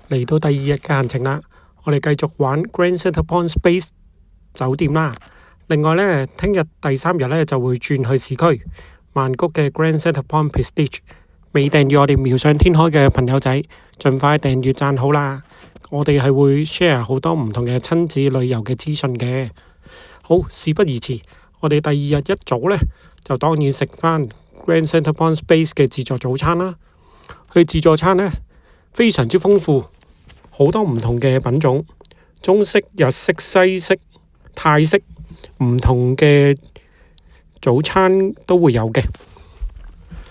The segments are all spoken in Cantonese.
嚟到第二日嘅行程啦，我哋繼續玩 Grand Centrepoint Space 酒店啦。另外呢，聽日第三日呢就會轉去市區曼谷嘅 Grand Centrepoint Prestige。未訂閱我哋妙想天開嘅朋友仔，盡快訂閱讚好啦！我哋係會 share 好多唔同嘅親子旅遊嘅資訊嘅。好，事不宜遲，我哋第二日一早呢，就當然食返 Grand Centrepoint Space 嘅自助早餐啦。佢自助餐呢，非常之豐富，好多唔同嘅品種，中式、日式、西式、泰式，唔同嘅早餐都會有嘅。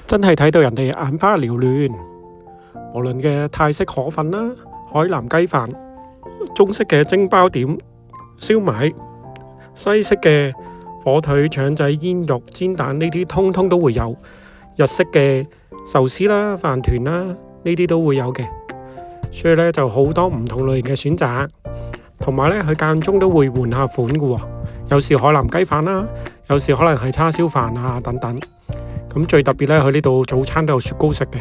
真係睇到人哋眼花繚亂，無論嘅泰式河粉啦、海南雞飯、中式嘅蒸包點、燒賣、西式嘅火腿、腸仔、煙肉、煎蛋，呢啲通通都會有。日式嘅壽司啦、飯團啦，呢啲都會有嘅。所以呢，就好多唔同類型嘅選擇，同埋呢，佢間中都會換下款嘅喎。有時海南雞飯啦，有時可能係叉燒飯啊等等。咁最特別呢，佢呢度早餐都有雪糕食嘅。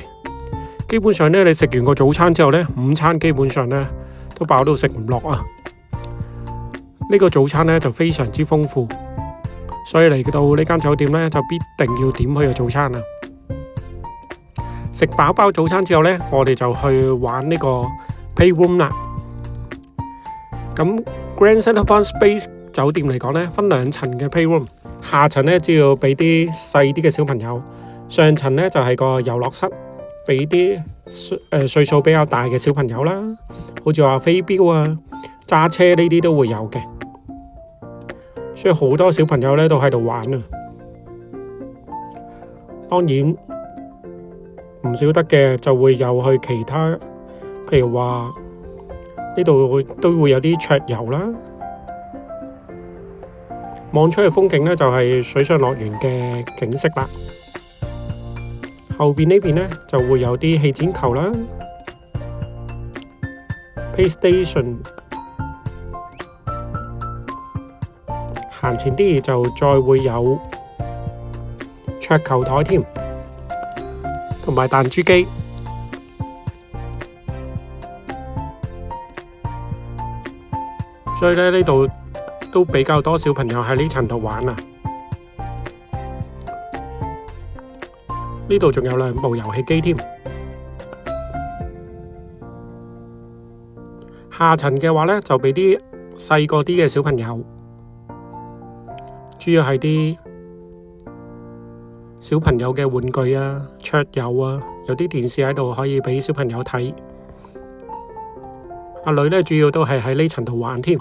基本上呢，你食完個早餐之後呢，午餐基本上呢都飽到食唔落啊。呢個早餐呢就非常之豐富，所以嚟到呢間酒店呢，就必定要點佢嘅早餐啊。食飽包早餐之後呢，我哋就去玩呢個 Playroom 啦。咁 Grand Centrepoint Space 酒店嚟講呢，分兩層嘅 Playroom， 下層呢，只要俾啲細啲嘅小朋友，上層呢，就係個遊樂室，俾啲歲數比較大嘅小朋友啦，好似話飛鏢啊、揸車呢啲都會有嘅，所以好多小朋友呢都喺度玩啊。當然唔少得嘅就會有去其他，譬如話呢度都會有啲桌遊啦。望出去風景呢，就係水上樂園嘅景色啦。後邊呢邊呢，就會有啲氣展球啦、PlayStation。行前啲就再會有桌球台添，同埋彈珠機。所以呢度都比較多小朋友喺呢層度玩啊！呢度仲有兩部遊戲機添。下層嘅話呢，就俾啲細個啲嘅小朋友，主要係啲小朋友嘅玩具啊、桌遊啊，有啲電視喺度可以俾小朋友睇。阿女呢，主要都係喺呢層度玩添。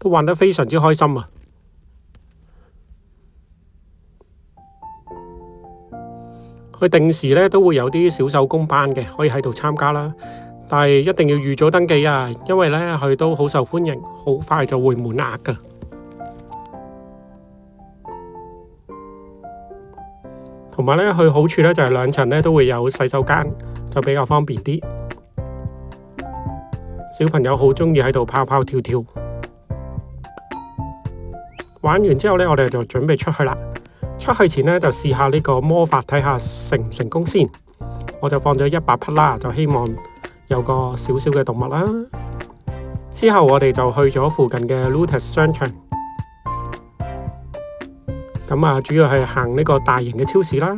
都玩得非常之開心啊！佢定時呢都會有啲小手工班嘅，可以喺度參加啦。但係一定要預早登記啊，因為呢佢都好受歡迎，好快就會滿額㗎。同埋呢，佢好處呢就係兩層呢都會有洗手間，就比較方便啲。小朋友好鍾意喺度跑跑跳跳。玩完之後呢，我哋就準備出去啦。出去前呢，就試下呢個魔法，睇下成唔成功先。我就放咗100匹啦，就希望有個少少嘅動物啦。之後我哋就去咗附近嘅 Lotus 商場。咁啊，主要係行呢個大型嘅超市啦。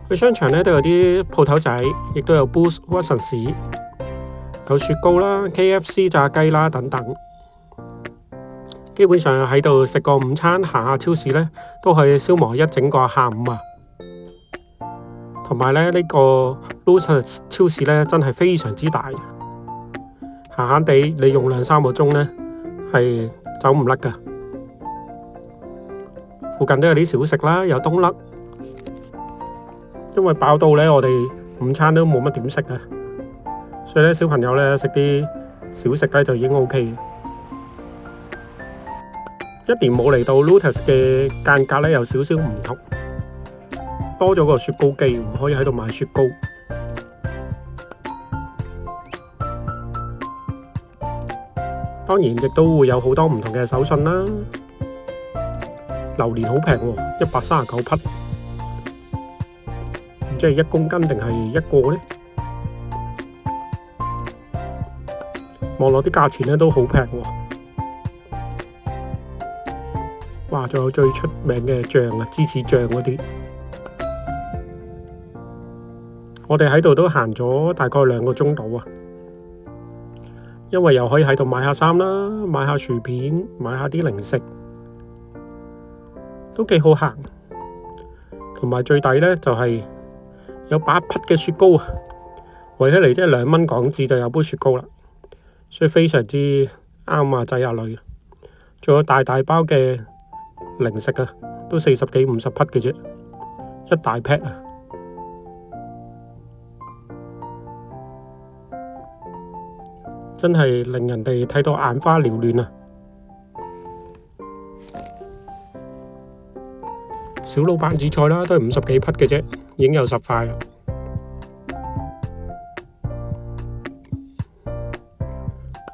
去商場呢都有啲鋪頭仔，亦都有 Boots、Watsons，有雪糕啦、KFC 炸雞啦等等。基本上喺度食個午餐，行下超市呢，都可以消磨一整個下午啊！同埋呢個 Lotus 超市呢，真係非常之大，閒閒地你用2-3個鐘呢，係走唔甩㗎。附近都有啲小食啦，有冬甩，因為飽到呢，我哋午餐都冇乜點食啊，所以呢，小朋友呢，食啲小食呢，就已經 OK。一年冇嚟到 Lotus 嘅間隔呢，有少少唔同，多咗個雪糕機，可以喺度買雪糕。當然亦都會有好多唔同嘅手信啦。榴蓮好平喎，139匹，唔知係1公斤定係1個呢？望落啲價錢咧都好平喎。哇！仲有最出名嘅醬啊，芝士醬嗰啲。我哋喺度都行咗大概2個鐘度啊，因為又可以喺度買下衫啦，買下薯片，買下啲零食，都幾好行。同埋最抵呢，就係有8匹嘅雪糕啊，圍起嚟即係2蚊港紙就有杯雪糕啦，所以非常之啱啊仔啊女。仲有大大包嘅零食啊，都40幾50匹嘅啫，一大 pack 啊！真係令人哋睇到眼花繚亂啊！小老闆紫菜啦，都係50幾匹嘅啫，已經有10塊啦。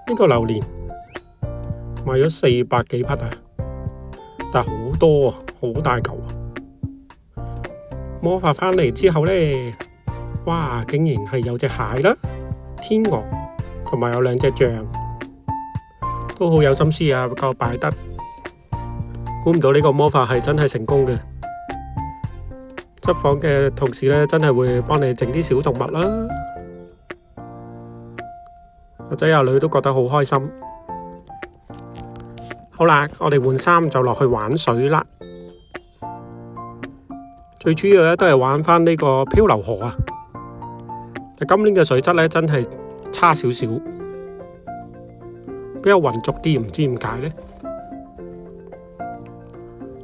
呢個榴蓮賣咗400幾匹啊，但係好多啊，好大嚿啊！魔法返嚟之後呢，哇！竟然係有隻蟹啦，天鵝。同埋有2隻象，都好有心思啊！夠擺得，估唔到呢個魔法係真係成功嘅。執房嘅同事呢，真係會幫你整啲小動物啦。阿仔阿女都覺得好開心。好啦，我哋換衫就落去玩水啦。最主要咧都係玩返呢個漂流河啊！但今年嘅水質呢，真係差少少，比較渾濁啲，唔知點解呢。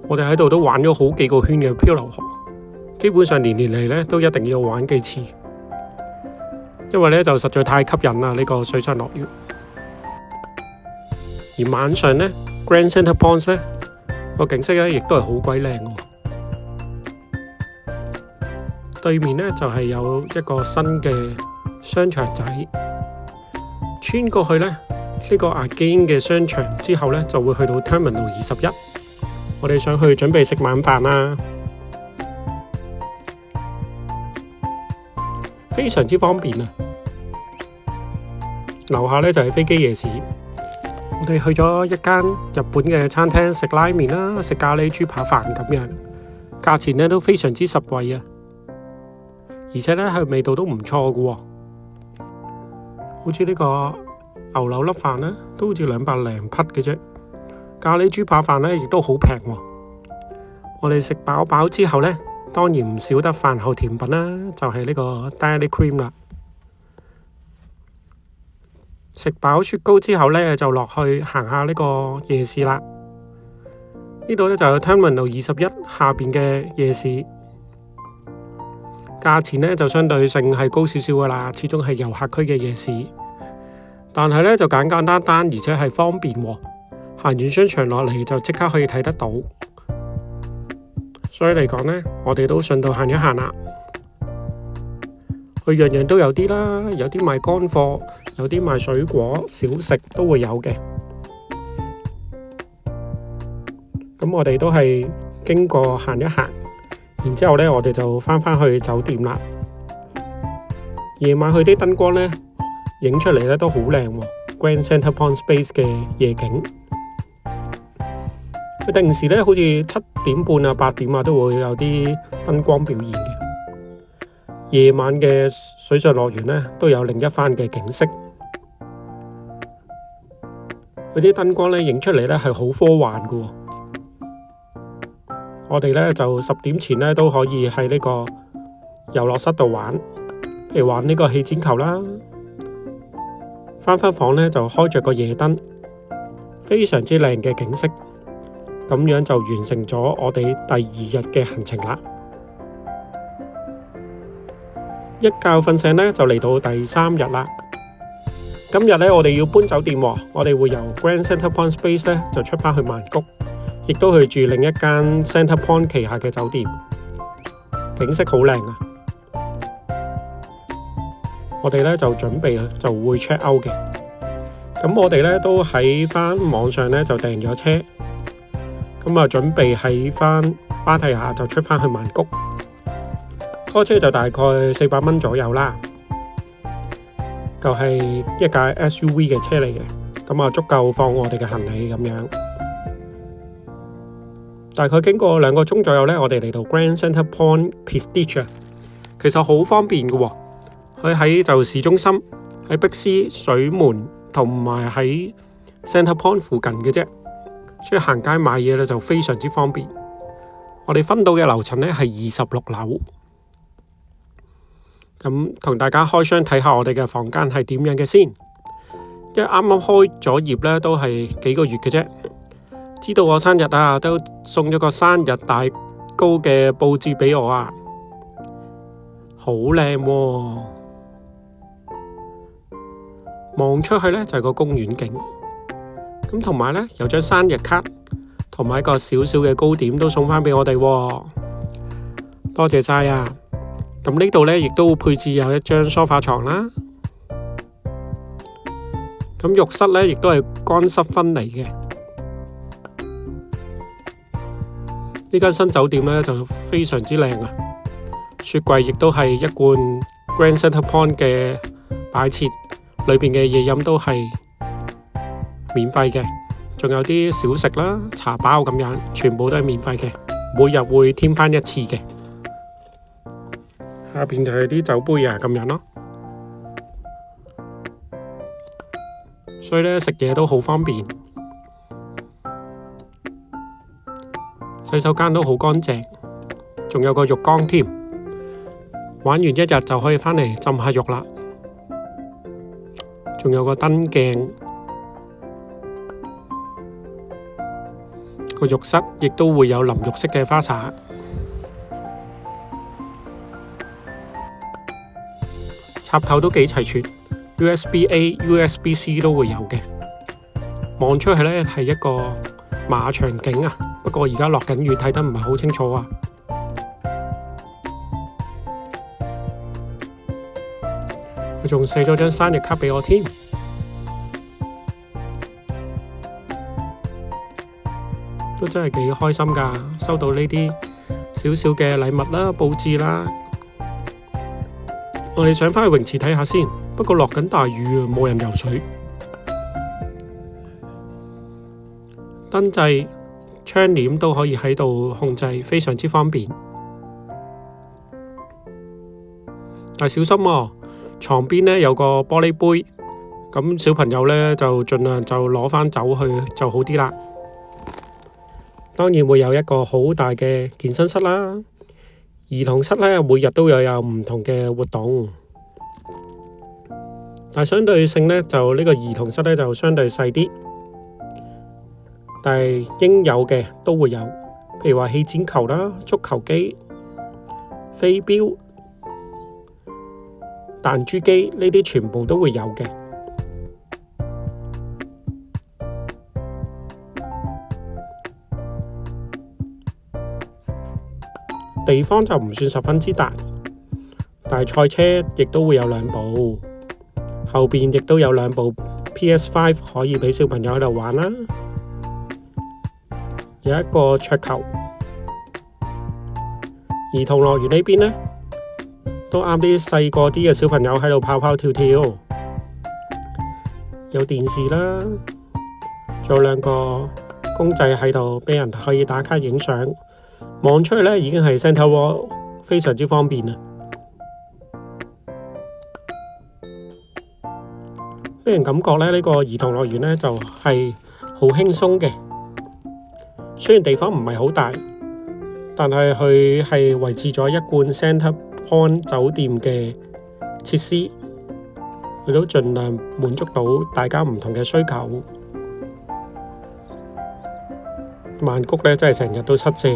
我哋喺度都玩咗好幾個圈嘅漂流河，基本上年嚟呢都一定要玩幾次，因為呢就實在太吸引啦，呢個水上樂園。而晚上呢 Grand Centre Point 呢個景色呢亦都係好鬼靚喎。對面呢就係有一個新嘅商場仔。穿過去呢個Again嘅商場之後呢，就會去到 Terminal 21。我哋想去準備食晚飯啦，非常之方便啊！樓下呢就係飛機夜市。我哋去咗一間日本嘅餐廳食拉麵啦，食咖喱豬扒飯咁樣，價錢呢都非常之實惠啊！而且呢係味道都唔錯㗎喎。好似呢個牛柳粒飯呢，都好似200零匹嘅啫。咖喱豬扒飯呢，亦都好平喎。我哋食飽飽之後呢，當然唔少得飯後甜品啦，就係呢個 Dairy Cream 啦。食飽雪糕之後呢，就落去行下呢個夜市啦。呢度呢，就有 Terminal 21下邊嘅夜市。價錢呢就相對性係高少少噶啦，始終係遊客區嘅夜市，但係呢就簡簡單單，而且係方便喎。行完商場落嚟就即刻可以睇得到，所以嚟講呢，我哋都順道行一行啦。佢樣樣都有啲啦，有啲賣乾貨，有啲賣水果、小食都會有嘅。咁我哋都係經過行一行。然之後呢，我哋就返去酒店啦。夜晚佢啲燈光呢，影出嚟呢都好靚喎。Grand Centre Point Space 嘅夜景，佢定時呢好似7點半啊、8點啊都會有啲燈光表現嘅。夜晚嘅水上樂園呢，都有另一番嘅景色。佢啲燈光呢，影出嚟呢係好科幻㗎喎。我哋呢就10點前呢都可以喺呢個遊樂室度玩，譬如玩呢個氣剪球啦。返房呢就開着個夜燈，非常之靚嘅景色。咁樣就完成咗我哋第2日嘅行程啦。一覺瞓醒呢就嚟到第3日啦。今日呢我哋要搬酒店喎，我哋會由 Grand Centre Point Space 呢就出返去曼谷。亦都去住另一間 Centre Point 旗下嘅酒店，景色好靚啊！我哋呢就準備就會 check out 嘅。咁我哋呢都喺返網上呢就訂咗車，咁啊準備喺返芭提雅就出返去曼谷。開車就大概400蚊左右啦。就係一架 SUV 嘅車嚟嘅，咁啊足夠放我哋嘅行李咁樣。大概經過2個鐘左右呢，我哋嚟到 Grand Centre Point Prestige 啊，其實好方便嘅喎。佢喺就市中心，喺碧斯水門同埋喺 Centre Point 附近嘅啫，所以行街買嘢咧就非常之方便。我哋分到嘅樓層呢係26樓，咁同大家開箱睇下我哋嘅房間係點樣嘅先。因為啱啱開咗業呢，都係幾個月嘅啫。知道我生日啊，都送咗個生日大糕嘅佈置俾我啊，好靚喎！望出去呢就係個公園景，咁同埋呢有張生日卡。同埋一個小小嘅糕點都送返俾我哋喎，多謝晒啊！咁呢度呢亦都配置有一張梳化床啦。咁浴室呢亦都係乾濕分離嘅。呢間新酒店呢就非常之靚啊！雪櫃亦都係一罐 Grand Centre Point 嘅擺設，裏邊嘅嘢飲都係免費嘅。仲有啲小食啦、茶包咁樣，全部都係免費嘅，每日會添返1次嘅。下邊就係啲酒杯啊咁樣咯，所以呢食嘢都好方便，洗手間都好乾淨，仲有個浴缸添。玩完一日就可以返嚟浸下浴啦，仲有個燈鏡。個浴室亦都會有淋浴式嘅花灑，插頭都幾齊全 ，USB-A、USB-C 都會有嘅。望出去呢係一個馬場景啊，不過而家落緊雨，睇得唔係好清楚啊。佢仲寫咗張生日卡俾我添。都真係幾開心㗎，收到呢啲少少嘅禮物啦、佈置啦。我哋想返去泳池睇下先，不過落緊大雨啊，冇人游水。燈掣、窗簾都可以喺度控制，非常之方便。但小心喎，床邊呢有個玻璃杯，咁小朋友呢就盡量就攞返走去就好啲啦。當然會有一個好大嘅健身室啦，兒童室呢每日都有唔同嘅活動，但係相對性呢就呢個兒童室呢就相對細啲，但係應有嘅都會有，譬如話氣剪球啦、足球機、飛鏢、彈珠機呢啲全部都會有嘅。地方就唔算十分之大，但係賽車亦都會有2部，後邊亦都有2部 PS5 可以俾小朋友喺度玩啦。有一個桌球，兒童樂園呢邊呢，都啱啲細個啲嘅小朋友喺度跑跑跳跳，有電視啦，仲有2個公仔喺度俾人可以打卡影相。望出去呢已經係 Centre World， 非常之方便啦。俾人感覺呢，呢個兒童樂園呢就係好輕鬆嘅。雖然地方唔係好大，但係佢係維持咗一貫 Centre Point 酒店嘅設施，佢都盡量滿足到大家唔同嘅需求。曼谷呢真係成日都塞車。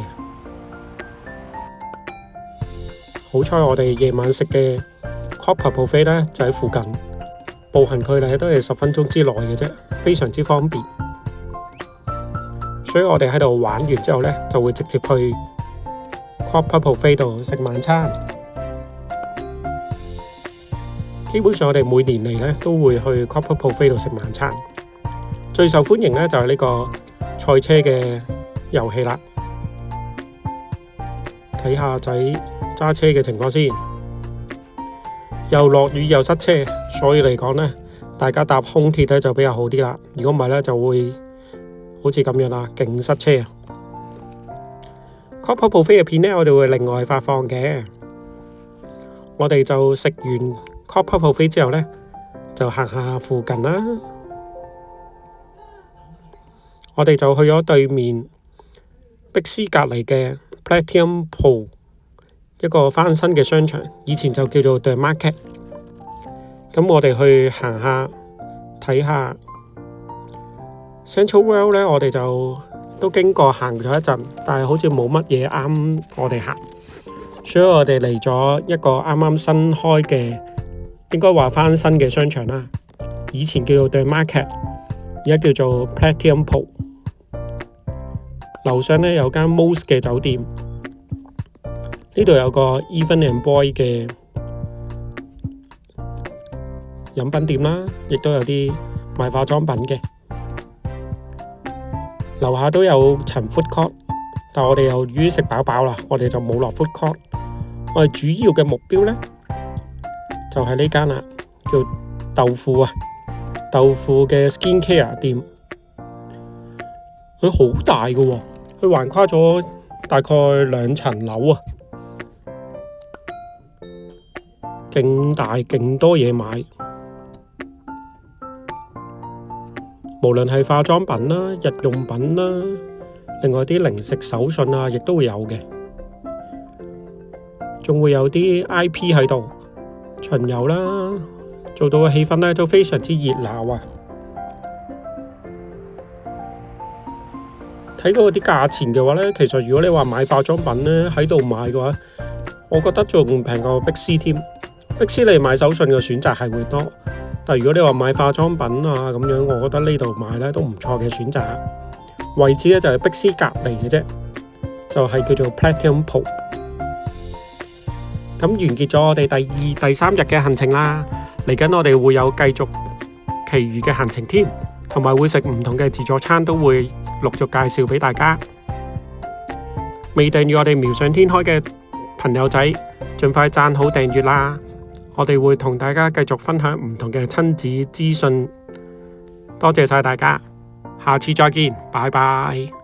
好彩我哋夜晚食嘅 Copper Buffet 呢就喺附近，步行距離都係10分鐘之內嘅啫，非常之方便。所以我哋喺度玩完之後呢，就會直接去 Copper Buffet 度食晚餐。基本上我哋每年嚟呢都會去 Copper Buffet 度食晚餐。最受歡迎呢就係呢個賽車嘅遊戲啦。睇下仔揸車嘅情況先，又落雨又塞車，所以嚟講呢，大家搭空鐵呢就比較好啲啦。如果唔係呢，就會好似咁樣啦，勁塞車啊。Copper buffet 嘅片呢，我哋會另外發放嘅。我哋就食完 Copper buffet 之後呢，就行下附近啦。我哋就去咗對面碧斯隔離嘅 Platinum Pool， 一個翻新嘅商場，以前就叫做 The Market。咁我哋去行下睇下 Central World 呢，我哋就都經過行咗一陣，但係好似冇乜嘢啱我哋行，所以我哋嚟咗一個啱啱新開嘅，應該話翻新嘅商場啦。以前叫做 The Market， 而家叫做 Platinum Pool。樓上呢有間 Most 嘅酒店，呢度有個 Even and Boy 嘅飲品店啦，亦都有啲賣化妝品嘅。樓下都有層 food court， 但我哋由於食飽飽啦，我哋就冇落 food court。我哋主要嘅目標呢，就係呢間啦，叫豆腐啊，豆腐嘅 skin care 店。佢好大嘅喎，佢橫跨咗大概2層樓啊，勁大勁多嘢買，無論係化妝品啦、日用品啦，另外啲零食手信啊，亦都會有嘅，仲會有啲 IP 喺度巡遊啦，做到嘅氣氛呢都非常之熱鬧啊！睇過啲價錢嘅話呢，其實如果你話買化妝品呢，喺度買嘅話，我覺得仲平過Big C添。Big C你買手信嘅選擇係會多，但如果你話買化妝品啊咁樣，我覺得呢度買呢都唔錯嘅選擇。位置呢就係Big C隔離嘅啫，就係叫做 Platinum Pool。咁完結咗我哋第2、第3日嘅行程啦，嚟緊我哋會有繼續其餘嘅行程添，同埋會食唔同嘅自助餐，都會陸續介紹俾大家。未訂閱我哋妙想天開嘅朋友仔，盡快讚好訂閱啦！我哋會同大家繼續分享唔同嘅親子資訊。多謝晒大家，下次再見，拜拜。